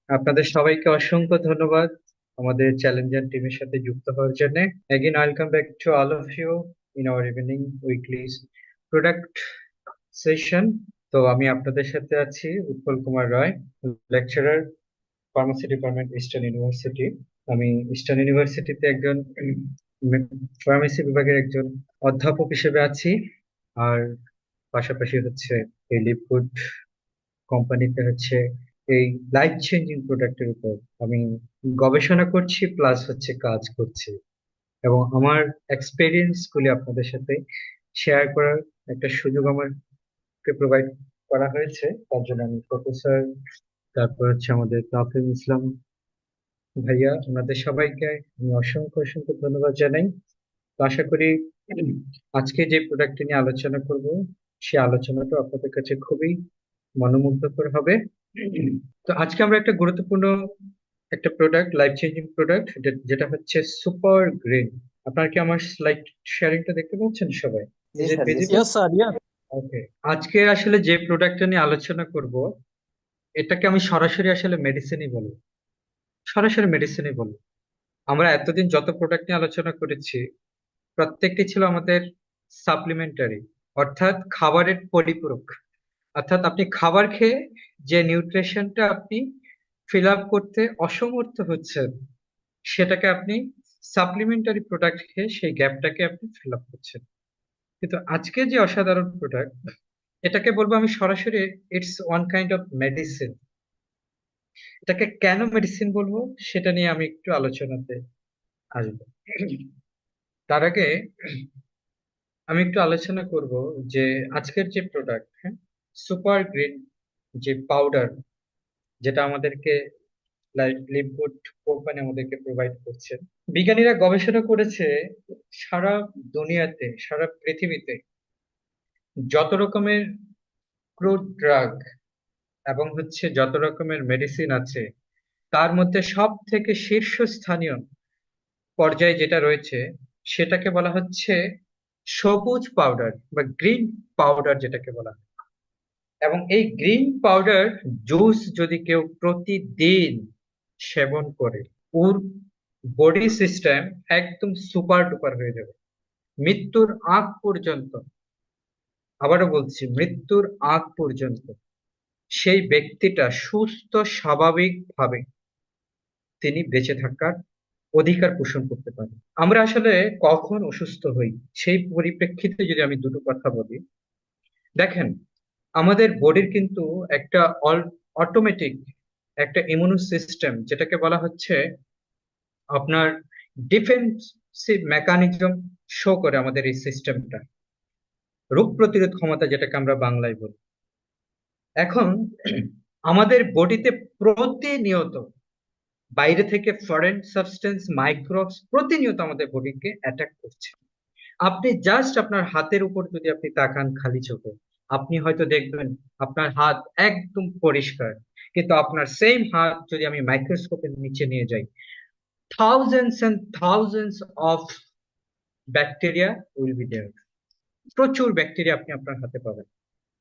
আপনাদের সবাইকে অসংখ্য ধন্যবাদ আমাদের চ্যালেঞ্জার টিমের সাথে যুক্ত হওয়ার জন্য। Again, welcome back to all of you in our evening weekly product session. তো আমি আপনাদের সাথে আছি Utpal Kumar Roy, lecturer, pharmacy department, eastern university. আমি ইস্টার্ন ইউনিভার্সিটিতে একজন ফার্মেসি বিভাগের একজন অধ্যাপক হিসেবে আছি। আর পাশাপাশি হচ্ছে এই লিপগুড কোম্পানিতে হচ্ছে এই লাইফ চেঞ্জিং প্রোডাক্টের উপর আমি গবেষণা করছি, প্লাস হচ্ছে কাজ করছি। এবং আমার এক্সপেরিয়েন্স গুলি আপনাদের সাথে শেয়ার করার একটা সুযোগ আমাকে প্রোভাইড করা হয়েছে। তার জন্য আমি প্রফেসর, তারপর হচ্ছে আমাদের তাফিম ইসলাম ভাইয়া, ওনাদের সবাইকে আমি অসংখ্য অসংখ্য ধন্যবাদ জানাই। তো আশা করি আজকে যে প্রোডাক্ট নিয়ে আলোচনা করব, সে আলোচনাটা আপনাদের কাছে খুবই মনোমুগ্ধকর হবে। তো আজকে আমরা একটা গুরুত্বপূর্ণ একটা প্রোডাক্ট, লাইফ চেঞ্জিং প্রোডাক্ট, যেটা হচ্ছে সুপার গ্রিন। আপনারা কি আমার স্লাইড শেয়ারিংটা দেখতে পাচ্ছেন সবাই? জি ইজ ইট স্যার, জি visible? Sir. Yes, sir. Yeah. Okay. আজকে আসলে যে প্রোডাক্টটা নিয়ে আলোচনা করব, এটাকে আমি সরাসরি আসলে মেডিসিনই বলবো, সরাসরি মেডিসিনই বলবো। আমরা এতদিন যত প্রোডাক্ট নিয়ে আলোচনা করেছি, প্রত্যেকটি ছিল আমাদের সাপ্লিমেন্টারি, অর্থাৎ খাবারের পরিপূরক। অর্থাৎ আপনি খাবার খেয়ে যে নিউট্রিশনটা আপনি ফিল আপ করতে অসমর্থ হচ্ছেন, সেটাকে আপনি সাপ্লিমেন্টারি প্রোডাক্ট খেয়ে সেই গ্যাপটাকে আপনি ফিল আপ করছেন। কিন্তু আজকে যে অসাধারণ প্রোডাক্ট, এটাকে বলবো আমি সরাসরি, it's one kind of medicine. এটাকে কেন মেডিসিন বলবো সেটা নিয়ে আমি একটু আলোচনাতে আসবো। তার আগে আমি একটু আলোচনা করব যে আজকের যে প্রোডাক্ট, হ্যাঁ, সুপার গ্রিন যে পাউডার, যেটা আমাদেরকে লিপগুড কোম্পানি আমাদেরকে প্রোভাইড করছে। বিজ্ঞানীরা গবেষণা করেছে সারা দুনিয়াতে, সারা পৃথিবীতে যত রকমের ক্রুড ড্রাগ এবং হচ্ছে যত রকমের মেডিসিন আছে, তার মধ্যে সব থেকে শীর্ষস্থানীয় পর্যায়ে যেটা রয়েছে, সেটাকে বলা হচ্ছে সবুজ পাউডার বা গ্রিন পাউডার যেটাকে বলা হয়। এবং এই গ্রিন পাউডার জুস যদি কেউ প্রতিদিন সেবন করে, ওর বডি সিস্টেম একদম সুপার ডুপার হয়ে যাবে মৃত্যুর আগ পর্যন্ত। আবারও বলছি, মৃত্যুর আগ পর্যন্ত সেই ব্যক্তিটা সুস্থ স্বাভাবিক ভাবে তিনি বেঁচে থাকার অধিকার পোষণ করতে পারে। আমরা আসলে কখন অসুস্থ হই, সেই পরিপ্রেক্ষিতে যদি আমি দুটো কথা বলি। দেখেন, আমাদের বডির কিন্তু একটা অটোমেটিক একটা ইমিউন সিস্টেম, যেটাকে বলা হচ্ছে আপনার ডিফেন্সিভ মেকানিজম শো করে আমাদের এই সিস্টেমটা, রোগ প্রতিরোধ ক্ষমতা যেটাকে আমরা বাংলায় বলি। এখন আমাদের বডিতে প্রতিনিয়ত বাইরে থেকে ফরেন সাবস্টেন্স, মাইক্রোবস প্রতিনিয়ত আমাদের বডিকে অ্যাটাক করছে। আপনি জাস্ট আপনার হাতের উপর যদি আপনি তাকান খালি চোখে, আপনি হয়তো দেখবেন আপনার হাত একদম পরিষ্কার। কিন্তু আপনার সেম হাত যদি আমি মাইক্রোস্কোপের নিচে নিয়ে যাই, thousands and thousands of bacteria will be there. প্রচুর ব্যাকটেরিয়া আপনি আপনার হাতে পাবেন।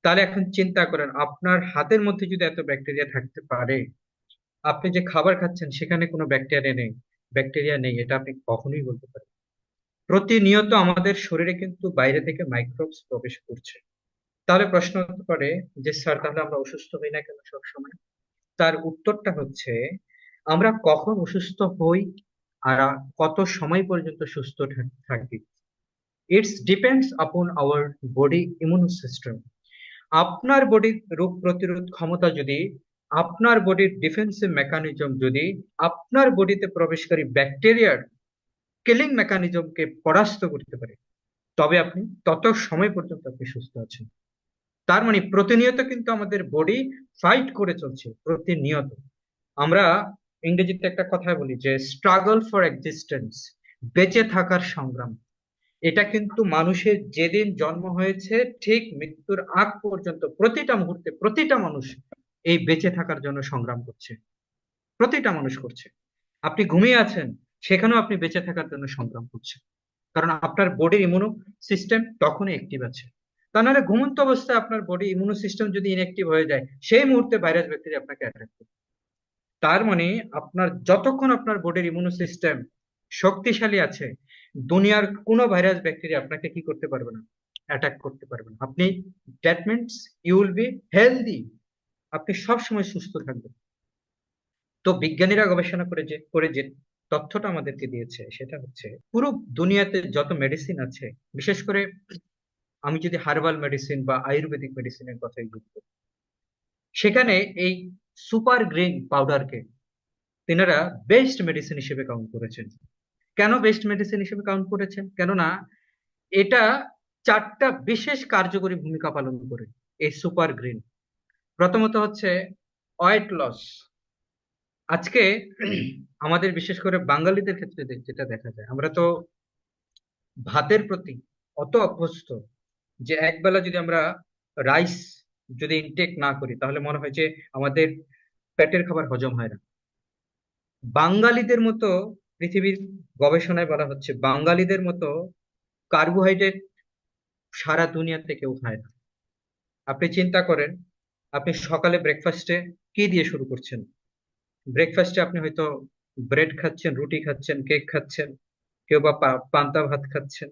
তাহলে এখন চিন্তা করেন, আপনার হাতের মধ্যে যদি এত ব্যাকটেরিয়া থাকতে পারে, আপনি যে খাবার খাচ্ছেন সেখানে কোনো ব্যাকটেরিয়া নেই, এটা আপনি কখনোই বলতে পারেন। প্রতিনিয়ত আমাদের শরীরে কিন্তু বাইরে থেকে মাইক্রোবস প্রবেশ করছে। তাহলে প্রশ্ন হতে পারে যে স্যার, তাহলে আমরা অসুস্থ হই না কেন সবসময়? তার উত্তরটা হচ্ছে, আমরা কখন অসুস্থ হই আর কত সময় পর্যন্ত সুস্থ থাকি, it's depends upon our body immune system. আপনার বডির রোগ প্রতিরোধ ক্ষমতা যদি, আপনার বডির ডিফেন্সিভ মেকানিজম যদি আপনার বডিতে প্রবেশকারী ব্যাকটেরিয়ার কিলিং মেকানিজমকে পরাস্ত করতে পারে, তবে আপনি তত সময় পর্যন্ত আপনি সুস্থ আছেন। তার মানে প্রতিনিয়ত কিন্তু আমাদের বডি ফাইট করে চলছে, প্রতিনিয়ত। আমরা ইংরেজিতে একটা কথা বলি যে স্ট্রাগল ফর এক্সিস্টেন্স, বেঁচে থাকার সংগ্রাম। এটা কিন্তু মানুষের যেদিন জন্ম হয়েছে ঠিক মৃত্যুর আগ পর্যন্ত প্রতিটা মুহূর্তে প্রতিটা মানুষ এই বেঁচে থাকার জন্য সংগ্রাম করছে, প্রতিটা মানুষ করছে। আপনি ঘুমিয়ে আছেন, সেখানেও আপনি বেঁচে থাকার জন্য সংগ্রাম করছেন, কারণ আপনার বডির ইমিউনো সিস্টেম তখনই অ্যাক্টিভ আছে। তা নাহলে ঘুমন্ত অবস্থায় আপনার বডি ইমিউনো সিস্টেম যদি ইনঅ্যাক্টিভ হয়ে যায়, সেই মুহূর্তে ভাইরাস ব্যাকটেরিয়া আপনাকে অ্যাটাক করবে। তার মানে আপনার যতক্ষণ আপনার বডির ইমিউন সিস্টেম শক্তিশালী আছে, দুনিয়ার কোনো ভাইরাস ব্যাকটেরিয়া আপনাকে কি করতে পারবে না, অ্যাটাক করতে পারবে না। আপনি, that means you will be healthy, আপনি সব সময় সুস্থ থাকবেন। তো বিজ্ঞানীরা গবেষণা করে যে তথ্যটা আমাদেরকে দিয়েছে সেটা হচ্ছে, পুরো দুনিয়াতে যত মেডিসিন আছে, বিশেষ করে আমি যদি হার্বাল মেডিসিন বা আয়ুর্বেদিক মেডিসিনের কথাই বলি, সেখানে এই সুপার গ্রিন পাউডারকে তিনারা বেস্ট মেডিসিন হিসেবে কাউন্ট করেছেন। কেন বেস্ট মেডিসিন হিসেবে কাউন্ট করেছেন? কেননা এটা চারটা বিশেষ কার্যকরী ভূমিকা পালন করে এই সুপার গ্রিন। প্রথমত হচ্ছে ওয়েট লস। আজকে আমাদের বিশেষ করে বাঙালিদের ক্ষেত্রে যেটা দেখা যায়, আমরা তো ভাতের প্রতি অত অভ্যস্ত যে একবেলা যদি আমরা রাইস যদি ইনটেক না করি তাহলে মনে হয় যে আমাদের পেটের খাবার হজম হয় না। বাঙালিদের মতো, পৃথিবীর গবেষণায় বলা হচ্ছে বাঙালিদের মতো কার্বোহাইড্রেট সারা দুনিয়াতে কেউ খায় না। আপনি চিন্তা করেন, আপনি সকালে ব্রেকফাস্টে কি দিয়ে শুরু করছেন? ব্রেকফাস্টে আপনি হয়তো ব্রেড খাচ্ছেন, রুটি খাচ্ছেন, কেক খাচ্ছেন, কেউ বা পান্তা ভাত খাচ্ছেন।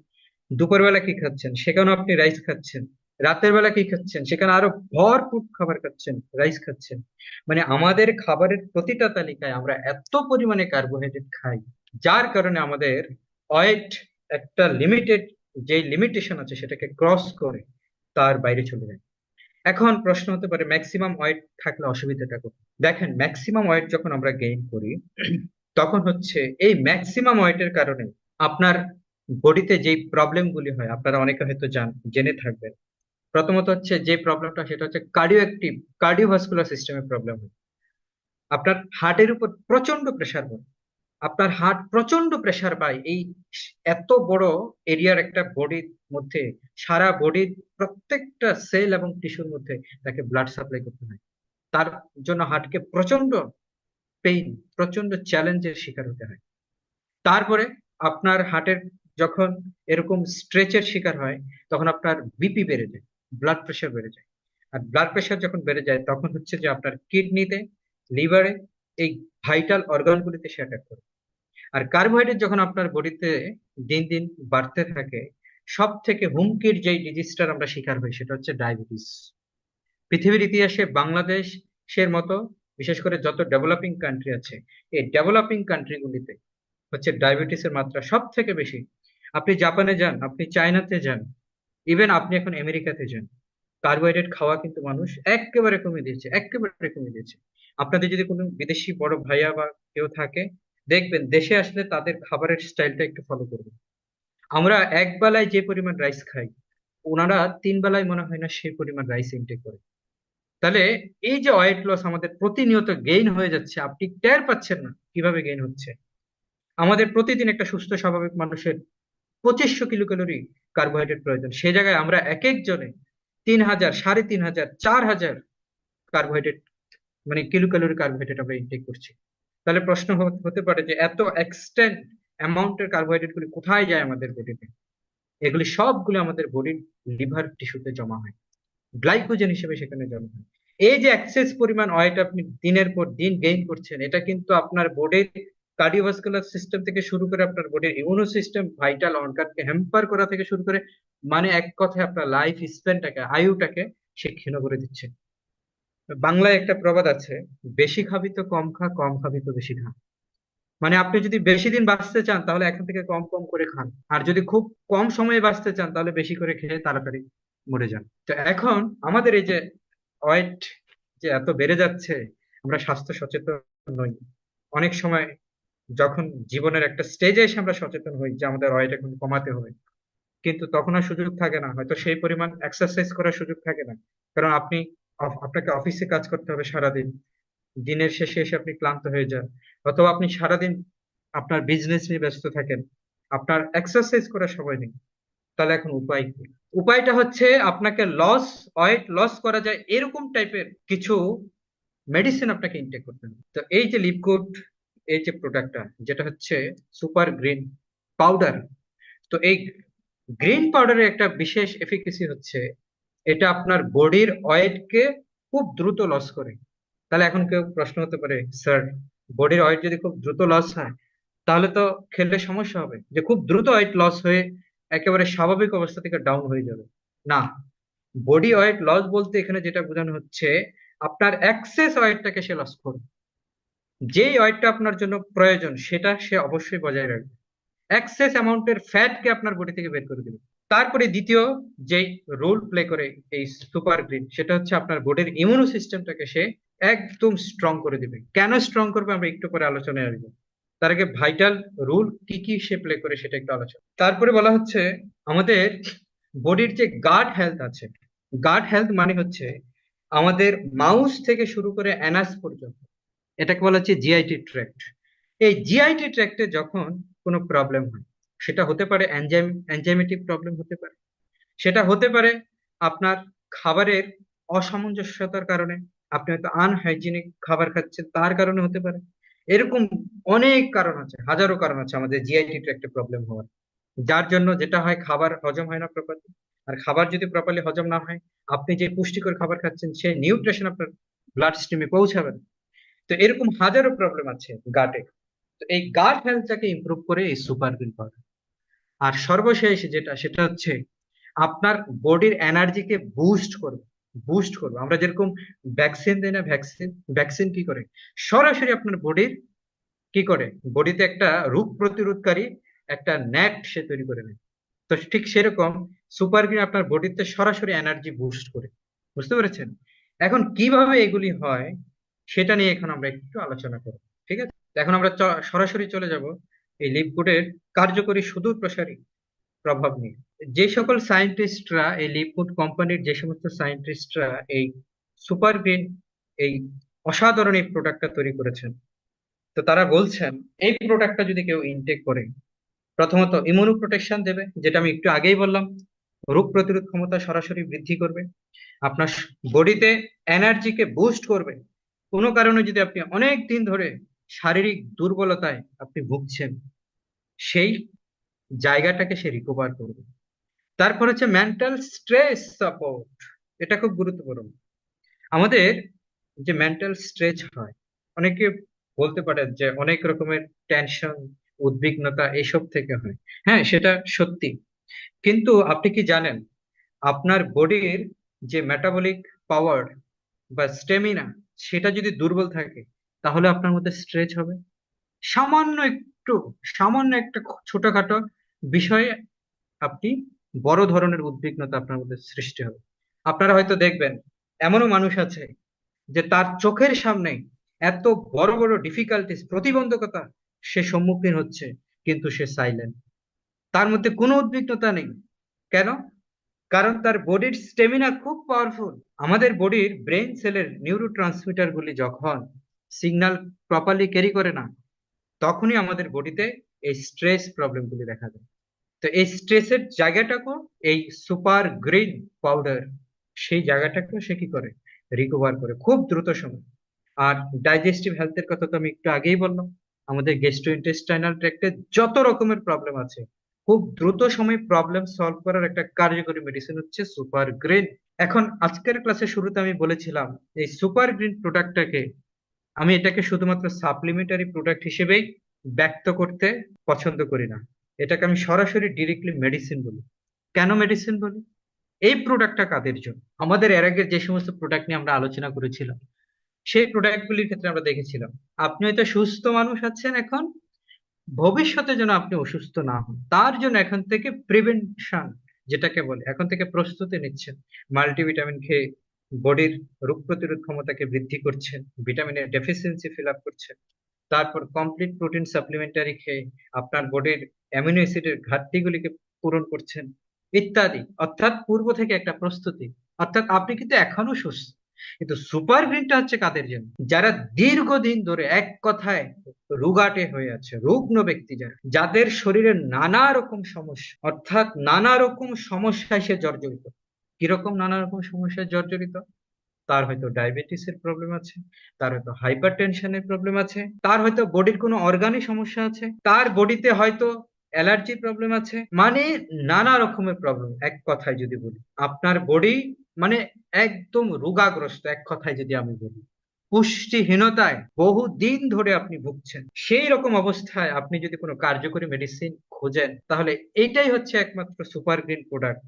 দুপুরবেলা কি খাচ্ছেন? সেখানেও আপনি রাইস খাচ্ছেন। রাতের বেলা কি খাচ্ছেন? সেখানে আরো ভরপুর খাবার খাচ্ছেন, রাইস খাচ্ছেন। মানে আমাদের খাবারের প্রতিটা তালিকায় আমরা এত পরিমাণে কার্বোহাইড্রেট খাই, যার কারণে আমাদের ওয়েট একটা লিমিটেড, যে লিমিটেশন আছে সেটাকে ক্রস করে তার বাইরে চলে যায়। এখন প্রশ্ন হতে পারে ম্যাক্সিমাম ওয়েট থাকলে অসুবিধাটা কোথায়? দেখেন, ম্যাক্সিমাম ওয়েট যখন আমরা গেইন করি তখন হচ্ছে এই ম্যাক্সিমাম ওয়েটের কারণে আপনার বডিতে যে প্রবলেম গুলি হয়, আপনারা অনেকে হয়তো জেনে থাকবেন। প্রথমত হচ্ছে যে প্রবলেমটা, সেটা হচ্ছে কার্ডিওভাস্কুলার সিস্টেমের প্রবলেম হয়। আপনার হার্টের উপর প্রচন্ড প্রেসার পড়ে, আপনার হার্ট প্রচন্ড প্রেসার পায় এই এত বড় এরিয়ার একটা বডির মধ্যে, সারা বডির প্রত্যেকটা সেল এবং টিস্যুর মধ্যে তাকে ব্লাড সাপ্লাই করতে হয়। তার জন্য হার্টকে প্রচন্ড পেইন, প্রচন্ড চ্যালেঞ্জের শিকার হতে হয়। তারপরে আপনার হার্টের যখন এরকম স্ট্রেচের শিকার হয়, তখন আপনার বিপি বেড়ে যায়, ব্লাড প্রেশার বেড়ে যায়। আর ব্লাড প্রেশার যখন বেড়ে যায় তখন হচ্ছে যে আপনার কিডনিতে, লিভারে, এই ভাইটাল অর্গানগুলিতে সে অ্যাটাক করে। আর কার্বোহাইড্রেট যখন আপনার বডিতে দিন দিন বাড়তে থাকে, সব থেকে হুমকির যেই ডিজিজটার আমরা শিকার হই সেটা হচ্ছে ডায়াবেটিস। পৃথিবীর ইতিহাসে বাংলাদেশের মতো, বিশেষ করে যত ডেভেলপিং কান্ট্রি আছে, এই ডেভেলপিং কান্ট্রিগুলিতে হচ্ছে ডায়াবেটিসের মাত্রা সব থেকে বেশি। আপনি জাপানে যান, আপনি চায়নাতে যান, ইভেন আপনি এখন আমেরিকাতে যান, কার্বোহাইড্রেট খাওয়া কিন্তু মানুষ একেবারে কমিয়ে দিয়েছে, একেবারে কমিয়ে দিয়েছে। আপনাদের যদি কোনো বিদেশি বড় ভাইয়া বা কেউ থাকে, দেখবেন দেশে আসলে তাদের খাবারের স্টাইলটা একটু ফলো করবে। আমরা এক বেলায় যে পরিমাণ রাইস খাই, ওনারা তিন বেলায় মনে হয় না সেই পরিমাণ রাইস ইনটেক করে। তাহলে এই যে ওয়েট লস আমাদের প্রতিনিয়ত গেইন হয়ে যাচ্ছে, আপনি টের পাচ্ছেন না কিভাবে গেইন হচ্ছে। আমাদের প্রতিদিন একটা সুস্থ স্বাভাবিক মানুষের 2500 কিলো ক্যালোরি কার্বোহাইড্রেট প্রয়োজন, সে জায়গায় আমরা এক একজনে 3000, 3500, 4000 কার্বোহাইড্রেট, মানে কিলো ক্যালোরি কার্বোহাইড্রেট আমরা ইনটেক করছি। তাহলে প্রশ্ন হতে পারে যে এত এক্সটেন্ড অ্যামাউন্টের কার্বোহাইড্রেট গুলি কোথায় যায় আমাদের বডিতে? এগুলি সবগুলো আমাদের বডির লিভার টিস্যুতে জমা হয়, গ্লাইকোজেন হিসেবে সেখানে জমা হয়। এই যে এক্সেস পরিমাণ ওয়েট আপনি দিনের পর দিন গেইন করছেন, এটা কিন্তু আপনার বডির কার্ডিওভাস্কুলার সিস্টেম থেকে শুরু করে আপনার বডির ইমিউনো সিস্টেম, ভাইটাল অর্গানকে হ্যাম্পার করা থেকে শুরু করে, মানে এক কথায় আপনার লাইফ স্প্যানটাকে, আয়ুটাকে সে ক্ষীণ করে দিচ্ছে। বাংলায় একটা প্রবাদ আছে, বেশি খাবি তো কম খা, কম খাবি তো বেশি খা। মানে আপনি যদি বেশি দিন বাঁচতে চান তাহলে এখন থেকে কম কম করে খান, আর যদি খুব কম সময়ে বাঁচতে চান তাহলে বেশি করে খেয়ে তাড়াতাড়ি মরে যান। তো এখন আমাদের এই যে ওয়েট যে এত বেড়ে যাচ্ছে, আমরা স্বাস্থ্য সচেতন নই। অনেক সময় যখন জীবনের একটা স্টেজে এসে আমরা সচেতন হই যে আমাদের ওয়েট এখন কমাতে হবে, কিন্তু তখন আর সুযোগ থাকে না, হয়তো সেই পরিমাণ এক্সারসাইজ করার সুযোগ থাকে না। কারণ আপনাকে অফিসে কাজ করতে হবে সারাদিন, দিনের শেষে এসে আপনি ক্লান্ত হয়ে যান, অথবা আপনি সারাদিন আপনার বিজনেস নিয়ে ব্যস্ত থাকেন, আপনার এক্সারসাইজ করার সময় নেই। তাহলে এখন উপায় কি? উপায়টা হচ্ছে আপনাকে ওয়েট লস করা যায় এরকম টাইপের কিছু মেডিসিন আপনাকে ইনটেক করতে হবে। তো এই যে লিপগুড, এই যে প্রোডাক্টটা যেটা হচ্ছে সুপার গ্রিন পাউডার, তো এই গ্রিন পাউডারের একটা বিশেষ এফিকেসি হচ্ছে এটা আপনার বডির ওয়েটকে খুব দ্রুত লস করে। তাহলে এখন কেউ প্রশ্ন হতে পারে, স্যার, বডির ওয়েট যদি খুব দ্রুত লস হয় তাহলে তো খেললে সমস্যা হবে, যে খুব দ্রুত ওয়েট লস হয়ে একেবারে স্বাভাবিক অবস্থা থেকে ডাউন হয়ে যাবে। না, বডি ওয়েট লস বলতে এখানে যেটা বোঝানো হচ্ছে, আপনার এক্সেস ওয়েটটাকে সে লস করবে। যেই ওয়েটটা আপনার জন্য প্রয়োজন সেটা সে অবশ্যই বজায় রাখবে, এক্সেস অ্যামাউন্টের ফ্যাটকে আপনার বডি থেকে বের করে দিবে। তারপরে দ্বিতীয় যেই রোল প্লে করে এই সুপার গ্রিন, সেটা হচ্ছে আপনার বডির ইমিউনো সিস্টেমটাকে সে একদম স্ট্রং করে দিবে। কেন স্ট্রং করবে আমরা একটু পরে আলোচনায় আসবো। তার আগে ভাইটাল রোল কি কি সে প্লে করে সেটা একটু আলোচনা। তারপরে বলা হচ্ছে আমাদের বডির যে গার্ড হেলথ আছে, গার্ড হেলথ মানে হচ্ছে আমাদের মাউস থেকে শুরু করে অ্যানাস পর্যন্ত, এটাকে বলা হচ্ছে জিআইটি ট্র্যাক্ট। এই জিআইটি ট্র্যাক্টে যখন কোনো প্রবলেম হয়, সেটা হতে পারে এনজাইমেটিক প্রবলেম হতে পারে, সেটা হতে পারে আপনার খাবারের অসামঞ্জস্যতার কারণে, আপনি হয়তো আনহাইজিনিক খাবার খাচ্ছেন তার কারণে হতে পারে। এরকম অনেক কারণ আছে, হাজারো কারণ আছে আমাদের জিআইটি ট্র্যাক্টে প্রবলেম হওয়ার, যার জন্য যেটা হয় খাবার হজম হয় না প্রপারলি। আর খাবার যদি প্রপারলি হজম না হয়, আপনি যে পুষ্টিকর খাবার খাচ্ছেন সেই নিউট্রিশন আপনার ব্লাড স্ট্রিমে পৌঁছাবে না। তো এরকম হাজারো প্রবলেম আছে গাটে। তো এই গাট হেলথটাকে ইমপ্রুভ করে এই সুপার গ্রিন পাউডার। আর সর্বশেষ যেটা, সেটা হচ্ছে আপনার বডির এনার্জিকে বুস্ট করবে। বুস্ট করবে, আমরা যেরকম ভ্যাকসিন দেই না, ভ্যাকসিন ভ্যাকসিন কি করে, সরাসরি আপনার বডির কি করে, বডিতে একটা রোগ প্রতিরোধকারী একটা নেট সে তৈরি করে নেয়। তো ঠিক সেরকম সুপার গ্রিন আপনার বডিতে সরাসরি এনার্জি বুস্ট করে। বুঝতে পেরেছেন? এখন কিভাবে এগুলি হয় সেটা নিয়ে এখন আমরা একটু আলোচনা করব। ঠিক আছে, তো এখন আমরা সরাসরি চলে যাব এই লিপগুডের কার্যকরী সুদূর প্রসারী প্রভাব নিয়ে। যে সকল সায়েন্টিস্টরা, এই লিপগুড কোম্পানির যে সমস্ত সায়েন্টিস্টরা এই সুপার গ্রিন, এই অসাধারণ এই প্রোডাক্টটা তৈরি করেছেন, তো তারা বলছেন এই প্রোডাক্টটা যদি কেউ ইনটেক করে, প্রথমত ইমিউনো প্রোটেকশন দেবে, যেটা আমি একটু আগেই বললাম, রোগ প্রতিরোধ ক্ষমতা সরাসরি বৃদ্ধি করবে, আপনার বডিতে এনার্জিকে বুস্ট করবে। কোনো কারণে যদি আপনি অনেক দিন ধরে শারীরিক দুর্বলতায় আপনি ভুগছেন, সেই জায়গাটাকে সে রিকভার করবে। তারপর হচ্ছে মেন্টাল স্ট্রেস সাপোর্ট, এটা খুব গুরুত্বপূর্ণ। আমাদের যে মেন্টাল স্ট্রেস হয়, অনেকে বলতে পারে যে অনেক রকমের টেনশন, উদ্বিগ্নতা এসব থেকে হয়। হ্যাঁ, সেটা সত্যি। কিন্তু আপনি কি জানেন, আপনার বডির যে মেটাবলিক পাওয়ার বা স্টেমিনা, সেটা যদি দুর্বল থাকে তাহলে আপনার মধ্যে স্ট্রেচ হবে। সামান্য একটু, সামান্য একটা ছোটখাটো বিষয়ে আপনি বড় ধরনের উদ্বিগ্নতা আপনার মধ্যে সৃষ্টি হবে। আপনারা হয়তো দেখবেন এমনও মানুষ আছে যে তার চোখের সামনে এত বড় বড় ডিফিকাল্টিস, প্রতিবন্ধকতা সে সম্মুখীন হচ্ছে, কিন্তু সে সাইলেন্ট, তার মধ্যে কোনো উদ্বিগ্নতা নেই। কেন? কারণ তার বডির স্টেমিনা খুব পাওয়ারফুল। আমাদের বডির ব্রেন সেলের নিউরো ট্রান্সমিটার গুলি যখন সিগন্যাল প্রপারলি ক্যারি করে না, তখনই আমাদের বডিতে এই স্ট্রেস প্রবলেম গুলি দেখা দেয়। তো এই স্ট্রেসের জায়গাটাকেও এই সুপার গ্রিন পাউডার সেই জায়গাটাকেও সে কি করে, রিকভার করে খুব দ্রুত সময়। আর ডাইজেস্টিভ হেলথের কথা তো আমি একটু আগেই বললাম, আমাদের গ্যাস্ট্রো ইন্টেস্টাইনাল ট্র্যাক্টে যত রকমের প্রবলেম আছে, খুব দ্রুত সময় প্রবলেম সলভ করার একটা কার্যকরী মেডিসিন হচ্ছে সুপার গ্রিন। এখন আজকের ক্লাসের শুরুতে আমি বলেছিলাম এই সুপার গ্রিন প্রোডাক্টটাকে আমি এটাকে শুধুমাত্র সাপ্লিমেন্টারি প্রোডাক্ট হিসেবেই ব্যক্ত করতে পছন্দ করি না, এটাকে আমি সরাসরি ডিরেক্টলি মেডিসিন বলি। কেন মেডিসিন বলি? এই প্রোডাক্টটা কাদের জন্য? আমাদের এর আগে যে সমস্ত প্রোডাক্ট নিয়ে আমরা আলোচনা করেছিলাম, সেই প্রোডাক্ট গুলির ক্ষেত্রে আমরা দেখেছিলাম আপনি হয়তো সুস্থ মানুষ আছেন এখন, ভবিষ্যতে যেন আপনি অসুস্থ না হন তার জন্য এখন থেকে প্রিভেনশন যেটাকে বলে, এখন থেকে প্রস্তুতি নিচ্ছেন। মাল্টিভিটামিন খেয়ে বডির রোগ প্রতিরোধ ক্ষমতাকে বৃদ্ধি করছেন, ভিটামিনের ডেফিসিয়েন্সি ফিল আপ করছেন। তারপর কমপ্লিট প্রোটিন সাপ্লিমেন্টারি খেয়ে আপনার বডির অ্যামিনো অ্যাসিডের ঘাটতিগুলিকে পূরণ করছেন, ইত্যাদি। অর্থাৎ পূর্ব থেকে একটা প্রস্তুতি, অর্থাৎ আপনি কিন্তু এখনো সুস্থ। কিন্তু সুপার গ্রিনটা হচ্ছে কাদের জন্য? যারা দীর্ঘদিন ধরে এক কথায় রোগাটে হয়ে আছে, রুগ্ন ব্যক্তি, যারা, যাদের শরীরে নানা রকম সমস্যা, অর্থাৎ নানা রকম সমস্যায় সে জর্জরিত। কিরকম নানা রকম সমস্যায় জর্জরিত? তার হয়তো ডায়াবেটিসের প্রবলেম আছে, তার হয়তো হাইপার টেনশনের প্রবলেম আছে, তার হয়তো বডির কোনো অর্গানে সমস্যা আছে, তার বডিতে হয়তো অ্যালার্জি প্রবলেম আছে, মানে নানা রকমের প্রবলেম। এক কথায় যদি বলি, আপনার বডি মানে একদম রোগাগ্রস্ত, এক কথায় যদি আমি বলি। পুষ্টিহীনতায় বহুদিন ধরে আপনি ভুগছেন, সেই রকম অবস্থায় আপনি যদি কোনো কার্যকরী মেডিসিন খোঁজেন, তাহলে এইটাই হচ্ছে একমাত্র সুপার গ্রিন প্রোডাক্ট,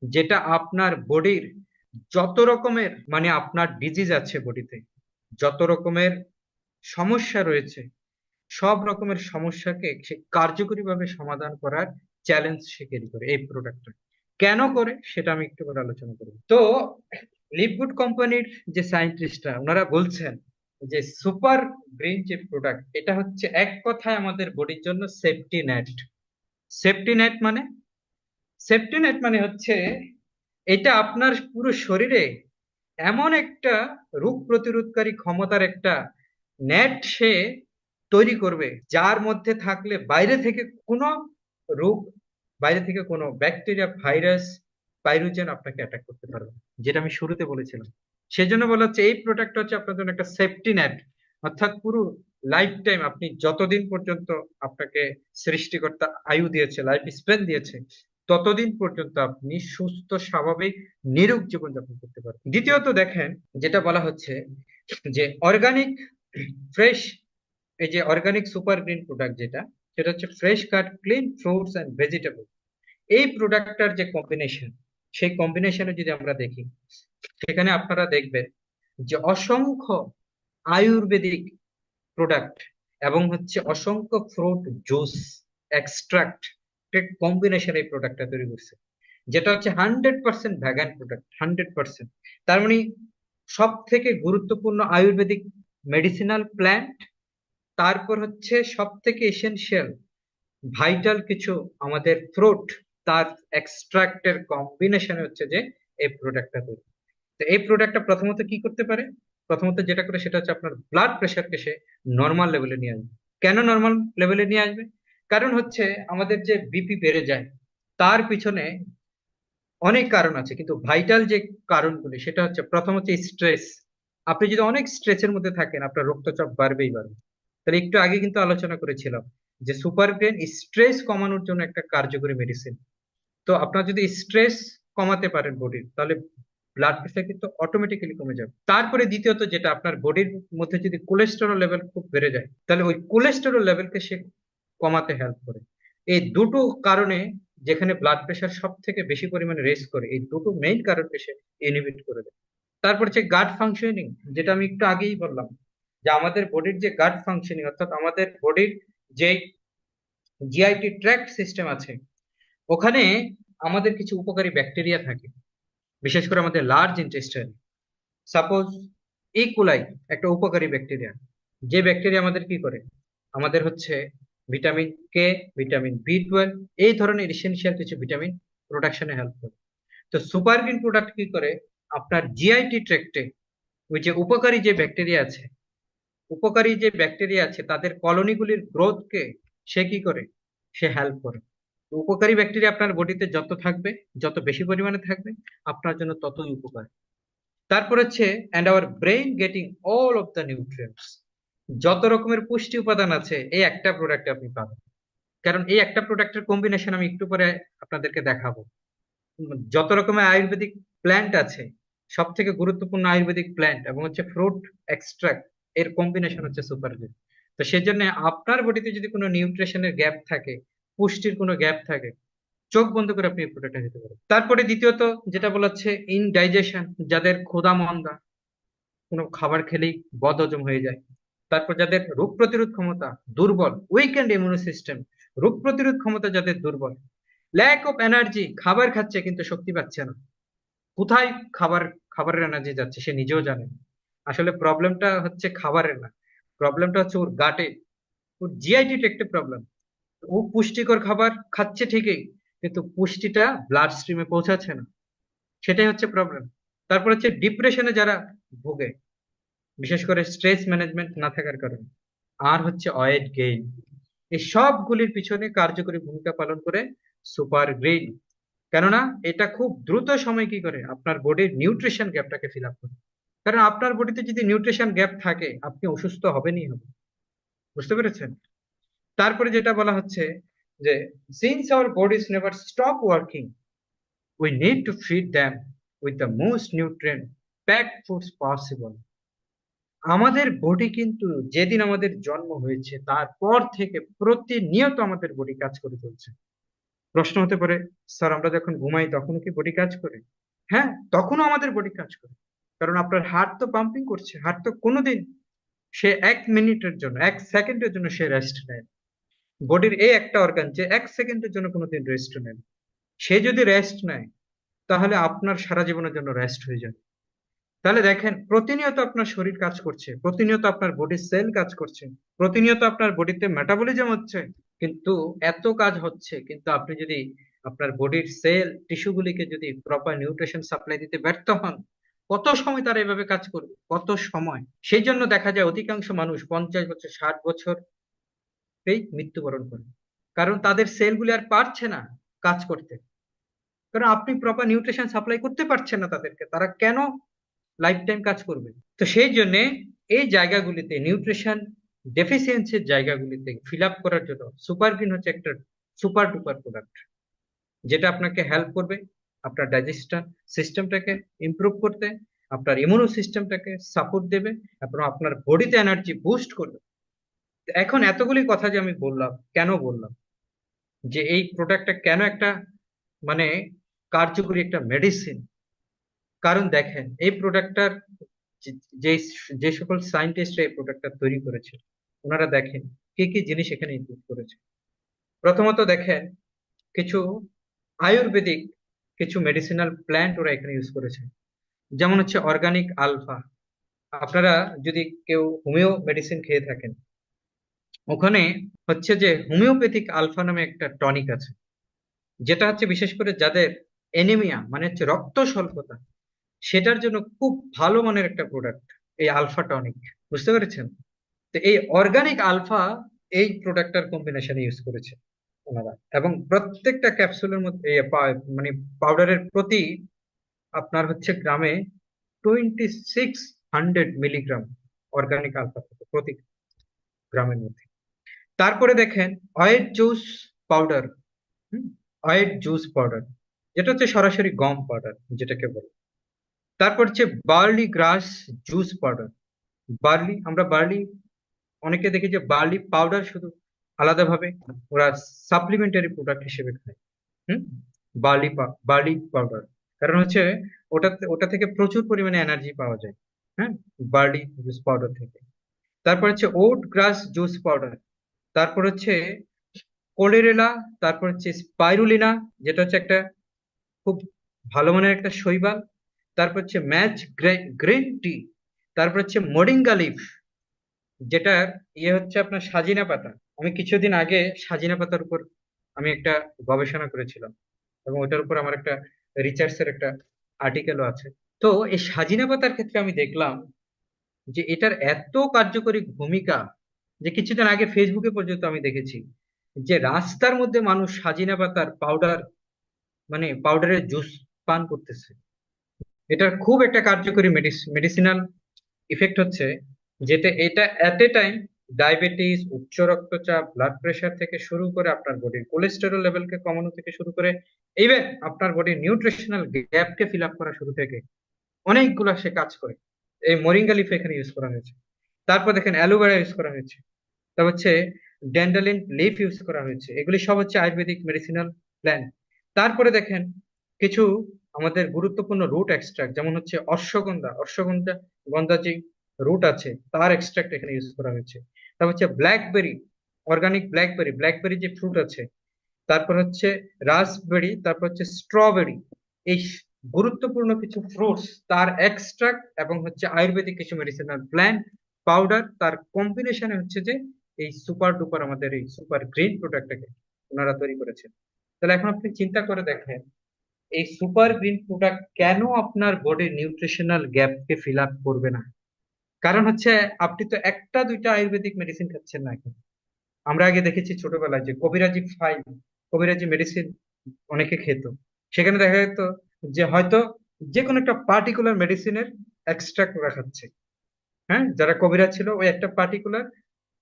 যেটা আপনার বডির যত রকমের মানে আপনার ডিজিজ আছে বডিতে, যত রকমের সমস্যা রয়েছে, সব রকমের সমস্যাকে সে কার্যকরীভাবে সমাধান করার চ্যালেঞ্জ সে ক্যারি করে এই প্রোডাক্টটা। কেন করে সেটা আমি একটু করে আলোচনা করব। তো লিভগুড কোম্পানির যে সায়েন্টিস্টরা ওনারা বলছেন যে সুপার গ্রিন যে প্রোডাক্ট, এটা হচ্ছে এক কথায় আমাদের বডির জন্য সেফটি নেট। সেফটি নেট মানে, সেফটি নেট মানে হচ্ছে এটা আপনার পুরো শরীরে এমন একটা রোগ প্রতিরোধকারী ক্ষমতার একটা নেট সে তৈরি করবে, যার মধ্যে থাকলে বাইরে থেকে কোনো রোগ, বাইরে থেকে কোনো ব্যাকটেরিয়া, ভাইরাস, পাইরোজেন আপনাকে অ্যাটাক করতে পারবে না। যেটা আমি শুরুতে বলেছিলাম, সেই জন্য বলা হচ্ছে এই প্রোডাক্ট হচ্ছে আপনার জন্য একটা সেফটি নেট। অর্থাৎ পুরো লাইফ টাইম, আপনি যতদিন পর্যন্ত আপনাকে সৃষ্টিকর্তা আয়ু দিয়েছে, লাইফ স্প্যান দিয়েছে, ততদিন পর্যন্ত আপনি সুস্থ, স্বাভাবিক, নিরোগ জীবনযাপন করতে পারবেন। দ্বিতীয়ত দেখেন, যেটা বলা হচ্ছে যে অর্গানিক ফ্রেশ, এই যে অর্গানিক সুপার গ্রিন প্রোডাক্ট যেটা, সেটা হচ্ছে fresh cut clean fruits and vegetable. এই প্রোডাক্টটার যে কম্বিনেশন, সেই কম্বিনেশনে যদি আমরা দেখি, সেখানে আপনারা দেখবেন যে অসংখ্য আয়ুর্বেদিক প্রোডাক্ট এবং হচ্ছে অসংখ্য ফ্রুট জুস এক্সট্রাক্ট কম্বিনেশন এই প্রোডাক্টটা তৈরি করছে, যেটা হচ্ছে 100% ভ্যাগান প্রোডাক্ট, 100%। তার মানে সব থেকে গুরুত্বপূর্ণ আয়ুর্বেদিক মেডিসিনাল প্ল্যান্ট, তারপর হচ্ছে সব থেকে এসেনশিয়াল ভাইটাল কিছু আমাদের ফ্রুট, তার এক্সট্রাক্টের কম্বিনেশন হচ্ছে যে এই প্রোডাক্টটা তৈরি। তো এই প্রোডাক্টটা প্রথমত কি করতে পারে, প্রথমত যেটা করে সেটা হচ্ছে আপনার ব্লাড প্রেশারকে সে নর্মাল লেভেলে নিয়ে আসবে। কেন নর্মাল লেভেলে নিয়ে আসবে? কারণ হচ্ছে আমাদের যে বিপি বেড়ে যায়, তার পিছনে অনেক কারণ আছে, কিন্তু ভাইটাল যে কারণগুলি সেটা হচ্ছে প্রথম হচ্ছে স্ট্রেস। আপনি যদি অনেক স্ট্রেসের মধ্যে থাকেন, আপনার রক্তচাপ বাড়বেই বাড়বে। তাহলে একটু আগে কিন্তু আলোচনা করেছিলাম যে সুপার গ্রেন স্ট্রেস কমানোর জন্য একটা কার্যকরী মেডিসিন। তো আপনার যদি স্ট্রেস কমাতে পারেন বডির, তাহলে ব্লাড প্রেশার কিন্তু অটোমেটিক্যালি কমে যাবে। তারপরে দ্বিতীয়ত যেটা, আপনার বডির মধ্যে যদি কোলেস্টেরল লেভেল খুব বেড়ে যায়, তাহলে ওই কোলেস্টেরল লেভেলকে সে কমাতে হেল্প করে। এই দুটো কারণে, যেখানে ব্লাড প্রেশার সব থেকে বেশি পরিমাণে রেস করে, এই দুটো মেইন কারণকে সে ইনহিবিট করে দেয়। তারপর হচ্ছে গাট ফাংশনিং, যেটা আমি একটু আগেই বললাম, যে আমাদের বডির যে গাট ফাংশনিং, অর্থাৎ আমাদের বডির যে জিআইটি ট্র্যাক্ট সিস্টেম আছে, ওখানে আমাদের কিছু উপকারী ব্যাকটেরিয়া থাকে, বিশেষ করে আমাদের লার্জ ইন্টেস্টাইন। সাপোজ ইকোলাই একটা উপকারী ব্যাকটেরিয়া, যে ব্যাকটেরিয়া আমাদের কি করে, আমাদের হচ্ছে ভিটামিন কে, ভিটামিন বি 12, এই ধরনের এসেনশিয়াল কিছু ভিটামিন প্রোডাকশনে হেল্প করে। তো সুপার গ্রিন প্রোডাক্ট কি করে, আপনার জিআইটি ট্র্যাক্টে ওই যে উপকারী যে ব্যাকটেরিয়া আছে, উপকারী যে ব্যাকটেরিয়া আছে তাদের কলোনিগুলির গ্রোথকে সে কি করে, সে হেল্প করে। তো উপকারী ব্যাকটেরিয়া আপনার বডিতে যত থাকবে, যত বেশি পরিমাণে থাকবে, আপনার জন্য ততই উপকার। তারপর হচ্ছে and our brain getting all of the nutrients, যত রকমের পুষ্টি উপাদান আছে এই একটা প্রোডাক্টে আপনি পাবেন। কারণ এই একটা প্রোডাক্টের কম্বিনেশন আমি একটু পরে আপনাদেরকে দেখাবো। যত রকমের আয়ুর্বেদিক প্ল্যান্ট আছে, সব থেকে গুরুত্বপূর্ণ আয়ুর্বেদিক প্ল্যান্ট এবং হচ্ছে ফ্রুট এক্সট্রাক্ট, এর কম্বিনেশন হচ্ছে সুপার গ্রিন। তো সেজন্য আপনার বডিতে যদি কোনো নিউট্রিশনের গ্যাপ থাকে, পুষ্টির কোনো গ্যাপ থাকে, চোখ বন্ধ করে আপনি এই প্রোডাক্টটা খেতে পারেন। তারপরে দ্বিতীয়ত যেটা বলা হচ্ছে ইনডাইজেশন, যাদের ক্ষুধা মন্দা, কোনো খাবার খেলেই বদ হজম হয়ে যায়। তারপর যাদের রোগ প্রতিরোধ ক্ষমতা দুর্বল, উইকেন্ড ইমিউন সিস্টেম, রোগ প্রতিরোধ ক্ষমতা যাদের দুর্বল, ল্যাক অফ এনার্জি, খাবার খাচ্ছে কিন্তু শক্তি পাচ্ছে না। কোথায় খাবারের এনার্জি যাচ্ছে সে নিজেও জানে না। আসলে প্রবলেমটা হচ্ছে খাবারের না, প্রবলেমটা হচ্ছে ওর গাটে, ওর জিআইটি একটা প্রবলেম। ও পুষ্টিকর খাবার খাচ্ছে ঠিকই, কিন্তু পুষ্টিটা ব্লাড স্ট্রিমে পৌঁছাচ্ছে না, সেটাই হচ্ছে প্রবলেম। তারপর হচ্ছে ডিপ্রেশনে যারা ভোগে, বিশেষ করে স্ট্রেস ম্যানেজমেন্ট না থাকার কারণে, আর হচ্ছে ওয়েট গেইন, এই সবগুলির পিছনে কার্যকরী ভূমিকা পালন করে সুপার গ্রিন। কেননা এটা খুব দ্রুত সময় কি করে, আপনার বডির নিউট্রিশন গ্যাপটাকে ফিল আপ করে। কারণ আপনার বডিতে যদি নিউট্রিশন গ্যাপ থাকে, আপনি অসুস্থ হবেনই হবে। বুঝতে পেরেছেন? তারপরে যেটা বলা হচ্ছে যে since our bodies never stop working, we need to feed them with the most nutrient packed foods possible. আমাদের বডি কিন্তু যেদিন আমাদের জন্ম হয়েছে তারপর থেকে প্রতিনিয়ত আমাদের বডি কাজ করে চলছে। প্রশ্ন হতে পারে, স্যার আমরা যখন ঘুমাই তখনও কি বডি কাজ করে? হ্যাঁ, তখনও আমাদের বডি কাজ করে। কারণ আপনার হার্ট তো পাম্পিং করছে, হার্ট তো কোনোদিন সে 1 মিনিটের জন্য 1 সেকেন্ডের জন্য সে রেস্ট নেয় না। বডির এই একটা অর্গান যে 1 সেকেন্ডের জন্য কোনোদিন রেস্ট নেয় না। সে যদি রেস্ট নেয় তাহলে আপনার সারা জীবনের জন্য রেস্ট হয়ে যাবে। তাহলে দেখেন, প্রতিনিয়ত আপনার শরীর কাজ করছে, প্রতিনিয়ত আপনার বডির সেল কাজ করছে, প্রতিনিয়ত আপনার বডিতে মেটাবলিজম হচ্ছে। কিন্তু এত কাজ হচ্ছে, কিন্তু আপনি যদি আপনার বডির সেল টিস্যুগুলিকে যদি প্রপার নিউট্রিশন সাপ্লাই দিতে ব্যর্থ হন, কত সময় তারা এভাবে কাজ করবে, কত সময়? সেই জন্য দেখা যায় অধিকাংশ মানুষ 50 বছর 60 বছরেই মৃত্যুবরণ করে। কারণ তাদের সেলগুলি আর পারছে না কাজ করতে। কারণ আপনি প্রপার নিউট্রিশন সাপ্লাই করতে পারছেন না তাদেরকে, তারা কেন লাইফ টাইম কাজ করবে? তো সেই জন্য এই জায়গাগুলিতে নিউট্রিশন ডেফিসিয়েন্সির জায়গাগুলিতে ফিল আপ করার জন্য সুপার গ্রিন হচ্ছে একটা সুপার ডুপার প্রোডাক্ট, যেটা আপনাকে হেল্প করবে আপনার ডাইজেশন সিস্টেমটাকে ইমপ্রুভ করতে, আপনার ইমিউনো সিস্টেমটাকে সাপোর্ট দেবে এবং আপনার বডিতে এনার্জি বুস্ট করবে। এখন এতগুলি কথা যে আমি বললাম, কেন বললাম যে এই প্রোডাক্টটা কেন একটা মানে কার্যকরী একটা মেডিসিন? কারণ দেখেন, এই প্রোডাক্টটার যে যে সকল সায়েন্টিস্টরা এই প্রোডাক্টটা তৈরি করেছে, ওনারা দেখেন কি কি জিনিস এখানে ইনক্লুড করেছে। প্রথমত দেখেন, কিছু আয়ুর্বেদিক কিছু মেডিসিনাল প্ল্যান্ট ওরা এখানে ইউজ করেছে। যেমন হচ্ছে অর্গানিক আলফা। আপনারা যদি কেউ হোমিও মেডিসিন খেয়ে থাকেন, ওখানে হচ্ছে যে হোমিওপ্যাথিক আলফা নামে একটা টনিক আছে, যেটা হচ্ছে বিশেষ করে যাদের এনিমিয়া মানে হচ্ছে রক্ত স্বল্পতা, সেটার জন্য খুব ভালো মানের একটা প্রোডাক্ট এই আলফা টনিক। বুঝতে পেরেছেন? তো এই অর্গানিক আলফা এই প্রোডাক্টটার কম্বিনেশনে ইউজ করেছে ওনারা, এবং প্রত্যেকটা ক্যাপসুলের মধ্যে মানে পাউডারের প্রতি আপনার হচ্ছে গ্রামে 2600 মিলিগ্রাম অর্গানিক আলফা থাকে প্রতি গ্রামের মধ্যে। তারপরে দেখেন wet juice powder. Wet juice powder, যেটা হচ্ছে সরাসরি গম পাউডার যেটাকে বলে। তারপর হচ্ছে বার্লি গ্রাস জুস পাউডার। আমরা বার্লি অনেকে দেখি যে বার্লি পাউডার শুধু আলাদাভাবে ওরা সাপ্লিমেন্টারি প্রোডাক্ট হিসেবে খায়। হুম। বার্লি পাউডার, কারণ হচ্ছে ওটা থেকে প্রচুর পরিমাণে এনার্জি পাওয়া যায়। হ্যাঁ, বার্লি জুস পাউডার থেকে। তারপর হচ্ছে ওট গ্রাস জুস পাউডার। তারপর হচ্ছে কোলেরেলা। তারপর হচ্ছে স্পাইরুলিনা, যেটা হচ্ছে একটা খুব ভালো মানের একটা শৈবাল। তারপর হচ্ছে ম্যাচ গ্রিন টি। তারপর হচ্ছে মোরিঙ্গা লিফ, যেটার হচ্ছে আপনার সাজিনা পাতা। আমি কিছুদিন আগে সাজিনা পাতার উপর আমি একটা গবেষণা করেছিলাম, এবং ওটার উপর আমার একটা রিসার্চের একটা আর্টিকেলও আছে। তো এই সাজিনা পাতার ক্ষেত্রে আমি দেখলাম যে এটার এত কার্যকরী ভূমিকা, যে কিছুদিন আগে ফেসবুকে পর্যন্ত আমি দেখেছি যে রাস্তার মধ্যে মানুষ সাজিনা পাতার পাউডার মানে পাউডারের জুস পান করতেছে। এটার খুব একটা কার্যকরী মেডিসিনাল ইফেক্ট হচ্ছে, যেটা এটা এট এ টাইম ডায়াবেটিস, উচ্চ রক্তচাপ, ব্লাড প্রেশার থেকে শুরু করে আপনার বডির কোলেস্টেরল লেভেলকে কমানো থেকে শুরু করে ইভেন আপনার বডির নিউট্রিশনাল গ্যাপকে ফিল আপ করা শুরু থেকে অনেকগুলা সে কাজ করে। এই মরিঙ্গা লিফ এখানে ইউজ করা হয়েছে। তারপর দেখেন অ্যালোভেরা ইউজ করা হয়েছে। তারপর হচ্ছে ড্যান্ডালিন লিফ ইউজ করা হয়েছে। এগুলি সব হচ্ছে আয়ুর্বেদিক মেডিসিনাল প্ল্যান্ট। তারপরে দেখেন কিছু আমাদের গুরুত্বপূর্ণ রুট এক্সট্রাক্ট, যেমন হচ্ছে অশ্বগন্ধা যে রুট আছে তার এক্সট্রাক্ট এখানে ইউজ করা হয়েছে। তারপর হচ্ছে ব্ল্যাকবেরি, অর্গানিক ব্ল্যাকবেরি যে ফ্রুট আছে। তারপর হচ্ছে রাসবেরি, তারপর হচ্ছে স্ট্রবেরি। এই গুরুত্বপূর্ণ কিছু ফ্রুটস তার এক্সট্রাক্ট এবং হচ্ছে আয়ুর্বেদিক কিছু মেডিসিনাল প্ল্যান্ট পাউডার, তার কম্বিনেশনে হচ্ছে যে এই সুপার ডুপার আমাদের এই সুপার গ্রিন প্রোডাক্টটাকে ওনারা তৈরি করেছেন। তাহলে এখন আপনি চিন্তা করে দেখেন, এই সুপার গ্রিন প্রোডাক্ট কেন আপনার বডির নিউট্রিশনাল গ্যাপকে ফিল আপ করবে না? কারণ হচ্ছে আপনি তো একটা দুইটা আয়ুর্বেদিক মেডিসিন খাচ্ছেন না এখন। আমরা আগে দেখেছি ছোটবেলায় যে কবিরাজি মেডিসিন অনেকে খেত। সেখানে দেখা যেত যে হয়তো যে কোনো একটা পার্টিকুলার মেডিসিনের এক্সট্রাক্ট ওরা খাচ্ছে। হ্যাঁ, যারা কবিরাজ ছিল ওই একটা পার্টিকুলার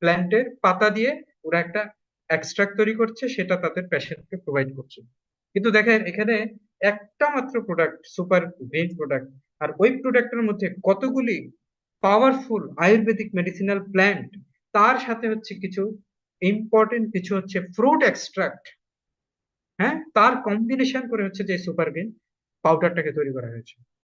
প্ল্যান্টের পাতা দিয়ে ওরা একটা এক্সট্রাক্ট তৈরি করছে, সেটা তাদের পেশেন্টকে প্রোভাইড করছে। কিন্তু দেখেন এখানে একটা মাত্র প্রোডাক্ট সুপার গ্রিন প্রোডাক্ট, আর ওই প্রোডাক্টের মধ্যে কতগুলি পাওয়ারফুল আয়ুর্বেদিক মেডিসিনাল প্ল্যান্ট, তার সাথে হচ্ছে কিছু ইম্পর্টেন্ট কিছু হচ্ছে ফ্রুট এক্সট্রাক্ট, হ্যাঁ, তার কম্বিনেশন করে হচ্ছে যে সুপারবিন পাউডারটাকে তৈরি করা হয়েছে।